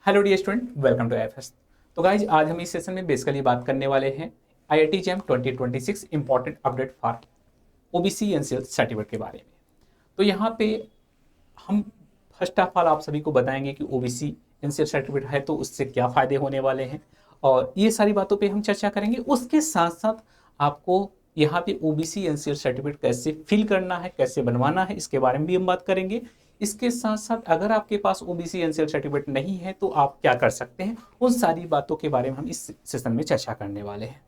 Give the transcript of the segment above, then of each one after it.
Hello dear student, welcome to FS. तो guys आज हम इस सेशन में बेसिकली बात करने वाले हैं IIT jam 2026 important update for OBC NCL certificate के बारे में। तो यहाँ पे हम फर्स्ट ऑफ ऑल आप सभी को बताएंगे कि ओबीसी एनसीएल सर्टिफिकेट है तो उससे क्या फ़ायदे होने वाले हैं, और ये सारी बातों पे हम चर्चा करेंगे। उसके साथ साथ आपको यहाँ पे ओबीसी एनसीएल सर्टिफिकेट कैसे फिल करना है, कैसे बनवाना है, इसके बारे में भी हम बात करेंगे। इसके साथ साथ अगर आपके पास ओबीसी एनसीएल सर्टिफिकेट नहीं है तो आप क्या कर सकते हैं, उन सारी बातों के बारे में हम इस सेशन में चर्चा करने वाले हैं।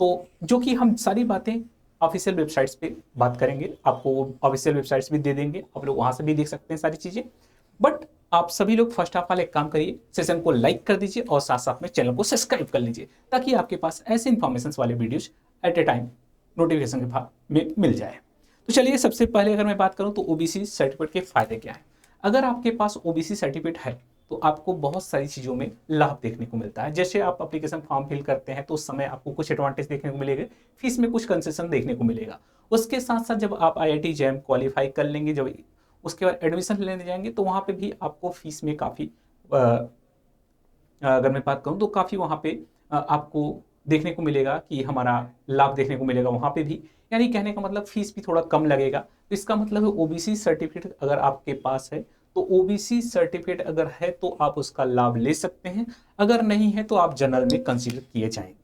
तो जो कि हम सारी बातें ऑफिशियल वेबसाइट्स पे बात करेंगे, आपको ऑफिशियल वेबसाइट्स भी दे देंगे, आप लोग वहाँ से भी देख सकते हैं सारी चीज़ें। बट आप सभी लोग फर्स्ट ऑफ ऑल एक काम करिए, सेशन को लाइक कर दीजिए और साथ साथ में चैनल को सब्सक्राइब कर लीजिए, ताकि आपके पास ऐसे इन्फॉर्मेशन वाले videos at a time notification के भाग में मिल जाए। तो चलिए, सबसे पहले अगर मैं बात करूं तो ओबीसी सर्टिफिकेट के फायदे क्या हैं। अगर आपके पास ओबीसी सर्टिफिकेट है तो आपको बहुत सारी चीज़ों में लाभ देखने को मिलता है। जैसे आप एप्लीकेशन फॉर्म फिल करते हैं तो उस समय आपको कुछ एडवांटेज देखने को मिलेगा, फीस में कुछ कंसेशन देखने को मिलेगा। उसके साथ साथ जब आप आईआईटी जैम क्वालिफाई कर लेंगे, जब उसके बाद एडमिशन लेने जाएंगे तो वहाँ पे भी आपको फीस में काफ़ी, अगर मैं बात करूँ तो काफ़ी वहाँ पे आपको देखने को मिलेगा कि हमारा लाभ देखने को मिलेगा वहाँ पे भी। यानी कहने का मतलब फीस भी थोड़ा कम लगेगा। तो इसका मतलब है ओबीसी सर्टिफिकेट अगर आपके पास है तो ओबीसी सर्टिफिकेट अगर है तो आप उसका लाभ ले सकते हैं, अगर नहीं है तो आप जनरल में कंसीडर किए जाएंगे।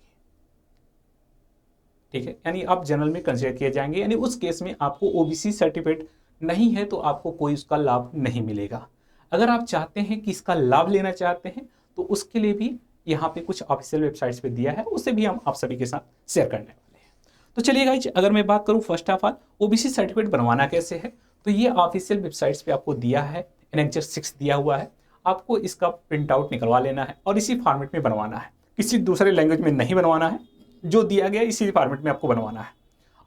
ठीक है, यानी आप जनरल में कंसीडर किए जाएंगे, यानी उस केस में आपको ओबीसी सर्टिफिकेट नहीं है तो आपको कोई उसका लाभ नहीं मिलेगा। अगर आप चाहते हैं कि इसका लाभ लेना चाहते हैं तो उसके लिए भी यहाँ पे कुछ ऑफिशियल वेबसाइट्स पे दिया है, उसे भी हम आप सभी के साथ शेयर करने वाले हैं। तो चलिए गाइज, अगर मैं बात करूँ first of all OBC certificate बनवाना कैसे है, तो ये ऑफिशियल वेबसाइट्स पे आपको दिया है, एनेक्सर 6 दिया हुआ है। आपको इसका प्रिंट आउट निकलवा लेना है और इसी फॉर्मेट में बनवाना है, किसी दूसरे लैंग्वेज में नहीं बनवाना है, जो दिया गया इसी फॉर्मेट में आपको बनवाना है।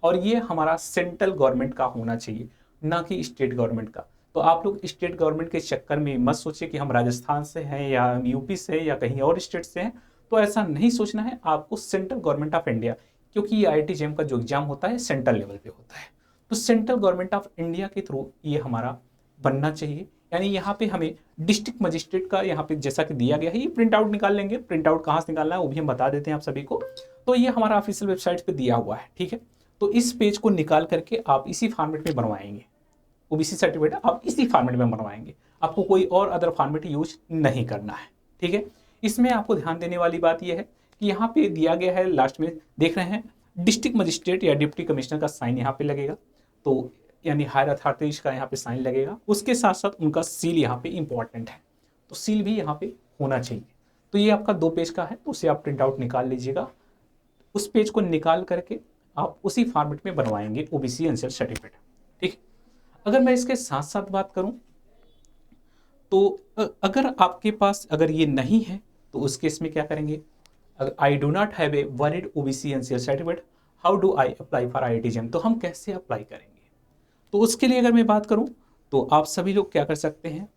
और ये हमारा सेंट्रल गवर्नमेंट का होना चाहिए, ना कि स्टेट गवर्नमेंट का। तो आप लोग स्टेट गवर्नमेंट के चक्कर में मत सोचिए कि हम राजस्थान से हैं या यूपी से या कहीं और स्टेट से हैं, तो ऐसा नहीं सोचना है। आपको सेंट्रल गवर्नमेंट ऑफ इंडिया, क्योंकि ये आईआईटी जेम का जो एग्जाम होता है सेंट्रल लेवल पे होता है, तो सेंट्रल गवर्नमेंट ऑफ इंडिया के थ्रू ये हमारा बनना चाहिए। यानी यहाँ पे हमें डिस्ट्रिक्ट मजिस्ट्रेट का यहाँ पे जैसा कि दिया गया है, ये प्रिंट आउट निकाल लेंगे। प्रिंट आउट कहाँ से निकालना है वो भी हम बता देते हैं आप सभी को। तो ये हमारा ऑफिशियल वेबसाइट पे दिया हुआ है, ठीक है। तो इस पेज को निकाल करके आप इसी फॉर्मेट में बनवाएंगे, ओबीसी सर्टिफिकेट आप इसी फॉर्मेट में बनवाएंगे, आपको कोई और अदर फॉर्मेट यूज नहीं करना है, ठीक है। इसमें आपको ध्यान देने वाली बात यह है कि यहाँ पे दिया गया है, लास्ट में देख रहे हैं डिस्ट्रिक्ट मजिस्ट्रेट या डिप्टी कमिश्नर का साइन यहाँ पे लगेगा, तो यानी हायर अथॉरिटीज का यहाँ पे साइन लगेगा। उसके साथ साथ उनका सील यहाँ पे इंपॉर्टेंट है, तो सील भी यहाँ पे होना चाहिए। तो ये आपका 2 पेज का है, तो उसे आप प्रिंट आउट निकाल लीजिएगा। उस पेज को निकाल करके आप उसी फॉर्मेट में बनवाएंगे ओबीसी एनसीएल सर्टिफिकेट, ठीक है। अगर मैं इसके साथ साथ बात करूं तो अगर आपके पास अगर ये नहीं है तो उस केस में क्या करेंगे। अगर I do not have a valid OBC NCL certificate, how do I apply for IIT JAM, तो हम कैसे अप्लाई करेंगे। तो उसके लिए अगर मैं बात करूं तो आप सभी लोग क्या कर सकते हैं।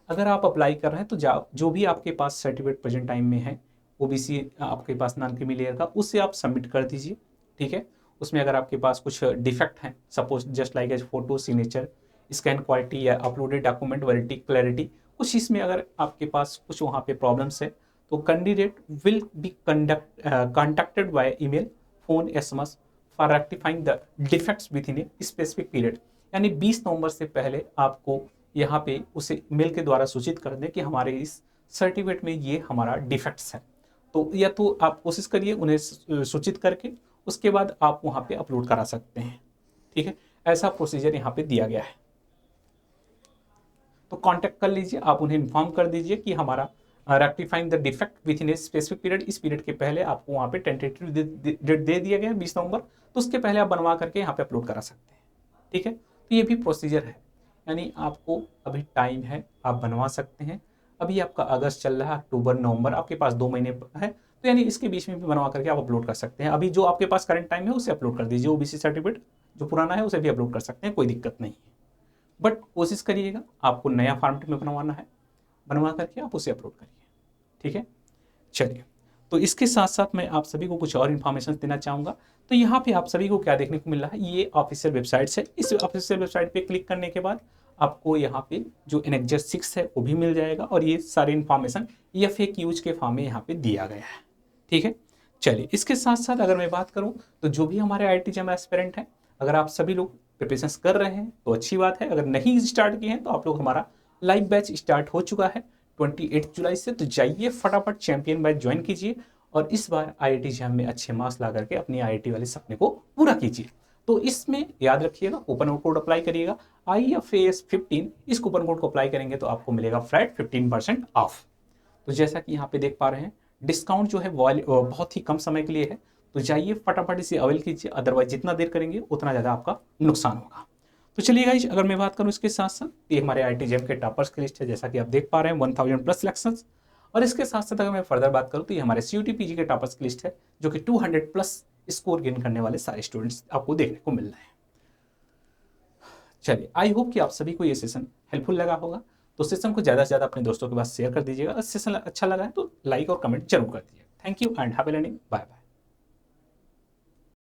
अगर आप अप्लाई कर रहे हैं तो जो भी आपके पास सर्टिफिकेट प्रेजेंट टाइम में है ओबीसी आपके पास नॉन क्रीमी लेयर का, उससे आप सबमिट कर दीजिए, ठीक है। उसमें अगर आपके पास कुछ डिफेक्ट हैं, suppose just like as photo, signature, scan quality या अपलोडेड डॉक्यूमेंट वैलिडिटी, क्लैरिटी, कुछ इसमें अगर आपके पास कुछ वहाँ पे प्रॉब्लम्स है तो candidate will be contacted by email, phone, SMS for rectifying the defects with in a specific period. यानी 20 नवंबर से पहले आपको यहाँ पे उसे मेल के द्वारा सूचित कर दें कि हमारे इस सर्टिफिकेट में ये हमारा डिफेक्ट्स है। तो या तो आप कोशिश करिए उन्हें सूचित करके, उसके बाद आप वहाँ पे अपलोड करा सकते हैं, ठीक है। ऐसा प्रोसीजर यहाँ पे दिया गया है। तो कांटेक्ट कर लीजिए, आप उन्हें इन्फॉर्म कर दीजिए कि हमारा rectifying the defect with in a specific period, इस पीरियड के पहले आपको वहाँ पे टेंटेटिव डेट दे दिया गया 20 नवंबर, तो उसके पहले आप बनवा करके यहाँ पे अपलोड करा सकते हैं, ठीक है। तो ये भी प्रोसीजर है, यानी आपको अभी टाइम है, आप बनवा सकते हैं। अभी आपका अगस्त चल रहा है, अक्टूबर नवंबर, आपके पास 2 महीने है, तो यानी इसके बीच में भी बनवा करके आप अपलोड कर सकते हैं। अभी जो आपके पास करंट टाइम है उसे अपलोड कर दीजिए, ओबीसी सर्टिफिकेट जो पुराना है उसे भी अपलोड कर सकते हैं, कोई दिक्कत नहीं है। बट कोशिश करिएगा आपको नया फॉर्मेट में बनवाना है, बनवा करके आप उसे अपलोड करिए, ठीक है। चलिए, तो इसके साथ साथ मैं आप सभी को कुछ और इन्फॉर्मेशन देना चाहूँगा। तो यहाँ पे आप सभी को क्या देखने को मिल रहा है, ये ऑफिशियल वेबसाइट्स है। इस ऑफिशियल वेबसाइट पे क्लिक करने के बाद आपको यहाँ पे जो एनेक्जर 6 है वो भी मिल जाएगा, और ये सारी इन्फॉर्मेशन FAQs के फॉर्म में यहाँ पे दिया गया है। ठीक है, चलिए इसके साथ साथ अगर मैं बात करूँ तो जो भी हमारे IIT JAM एस्पिरेंट हैं, अगर आप सभी लोग प्रिपरेशंस कर रहे हैं तो अच्छी बात है। अगर नहीं स्टार्ट किए हैं तो आप लोग, हमारा लाइव बैच स्टार्ट हो चुका है 28 जुलाई से, तो जाइए फटाफट चैंपियन बैच ज्वाइन कीजिए और इस बार IIT JAM में अच्छे मार्क्स ला करके अपनी IIT वाले सपने को पूरा कीजिए। तो इसमें याद रखिएगा कूपन कोड अप्लाई करिएगा IFAS 15, इस कूपन कोड को अप्लाई करेंगे तो आपको मिलेगा फ्लैट 15% ऑफ। तो जैसा कि यहाँ पे देख पा रहे हैं डिस्काउंट जो है बहुत ही कम समय के लिए है, तो जाइए फटाफट इसे अवेल कीजिए, अदरवाइज जितना देर करेंगे उतना ज़्यादा आपका नुकसान होगा। तो चलिए गाइस, अगर मैं बात करूँ इसके साथ साथ ये हमारे IIT JAM के टॉपर्स की लिस्ट है, जैसा कि आप देख पा रहे हैं 1000+ सिलेक्शंस। और इसके साथ साथ अगर मैं फर्दर बात करूँ तो ये हमारे CUT PG के टॉपर्स की लिस्ट है, जो कि 200+ स्कोर गेन करने वाले सारे स्टूडेंट्स आपको देखने को मिल रहे हैं। चलिए, आई होप कि आप सभी को ये सेशन हेल्पफुल लगा होगा, तो सेशन को ज़्यादा से ज़्यादा अपने दोस्तों के पास शेयर कर दीजिएगा। सेशन अच्छा लगा है तो लाइक और कमेंट जरूर कर दीजिए। Thank you and have a learning, bye bye.